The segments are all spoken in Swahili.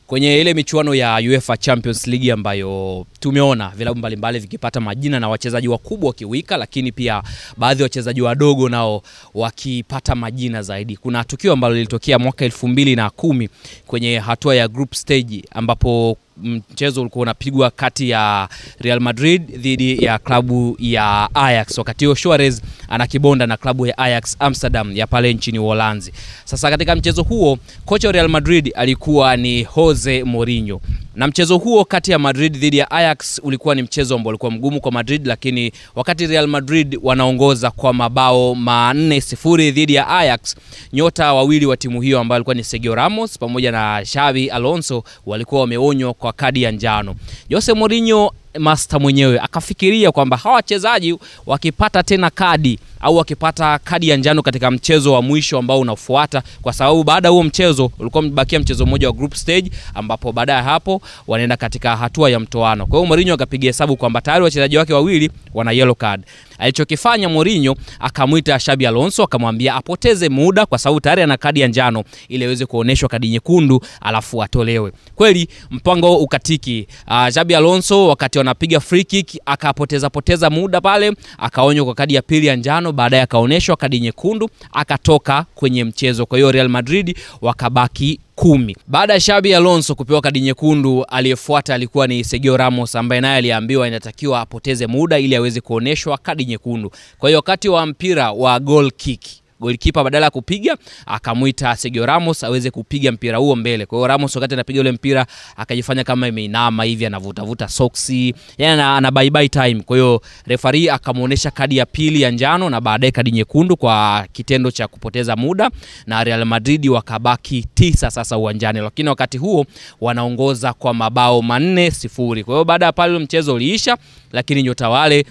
Kwenye ile michuano ya UEFA Champions League ambayo tumeona vilabu mbalimbali vikipata majina na wachezaji wakubwa wakiwika, lakini pia baadhi ya wachezaji wadogo nao wakipata majina zaidi. Kuna tukio ambalo lilitokea mwaka 2010 kwenye hatua ya group stage ambapo mchezo ulikuwa unapigwa kati ya Real Madrid dhidi ya klabu ya Ajax. Wakati huo Suarez anakibonda na klabu ya Ajax Amsterdam ya pale nchini Uholanzi. Sasa katika mchezo huo kocha wa Real Madrid alikuwa ni Jose Mourinho. Na mchezo huo kati ya Madrid dhidi ya Ajax ulikuwa ni mchezo ambao ulikuwa mgumu kwa Madrid, lakini wakati Real Madrid wanaongoza kwa mabao 4-0 dhidi ya Ajax, nyota wawili wa timu hiyo ambao walikuwa ni Sergio Ramos pamoja na Xabi Alonso walikuwa wameonywa kwa kadi ya njano. Jose Mourinho master mwenyewe akafikiria kwamba hawa wachezaji wakipata tena kadi au wakipata kadi ya njano katika mchezo wa mwisho ambao unafuata, kwa sababu baada huo mchezo ulikuwa mbakia mchezo mmoja wa group stage ambapo baada ya hapo wanaenda katika hatua ya mtoano. Kwa hiyo Mourinho akapiga hesabu kwamba tayari wachezaji wake wawili wana yellow card. Alichokifanya Mourinho akamuita Xabi Alonso akamwambia apoteze muda kwa sababu tayari ana kadi ya njano ili aweze kuoneshwa kadi nyekundu alafu atolewe. Kweli mpango ukatiki. Xabi Alonso wakati wanapiga free kick akapoteza muda pale, akaonywa kwa kadi ya pili ya njano, baadaye akaoneshwa kadi nyekundu, akatoka kwenye mchezo. Kwa hiyo Real Madrid wakabaki 10. Baada ya Xabi Alonso kupewa kadi nyekundu, aliyefuata alikuwa ni Sergio Ramos ambaye naye aliambiwa inatakiwa apoteze muda ili aweze kuoneshwa kadi nyekundu. Kwa hiyo wakati wa mpira wa goal kick, goalkeeper badala ya kupiga akamuita Sergio Ramos aweze kupiga mpira huo mbele. Kwa hiyo Ramos wakati anapiga ule mpira akajifanya kama imeinama hivi, anavuta soksi, yani ana bye time. Kwa hiyo referee akamuonesha kadi ya pili ya njano na baadaye kadi nyekundu kwa kitendo cha kupoteza muda, na Real Madrid wakabaki 9 sasa uwanjani, lakini wakati huo wanaongoza kwa mabao 4-0. Kwa hiyo baada ya pale mchezo uliisha, lakini nyota wale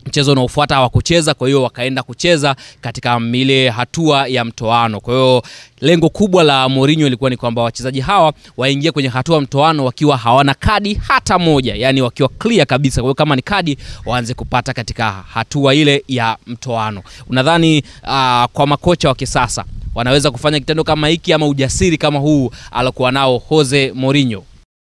mchezo unaofuata hawakucheza, kwa hiyo wakaenda kucheza katika ile hatua ya mtoano. Kwa hiyo lengo kubwa la Mourinho ilikuwa ni kwamba wachezaji hawa waingie kwenye hatua mtoano wakiwa hawana kadi hata moja, yani wakiwa clear kabisa. Kwa hiyo kama ni kadi waanze kupata katika hatua ile ya mtoano. Unadhani kwa makocha wa kisasa wanaweza kufanya kitendo kama hiki ama ujasiri kama huu alikuwa nao Jose Mourinho?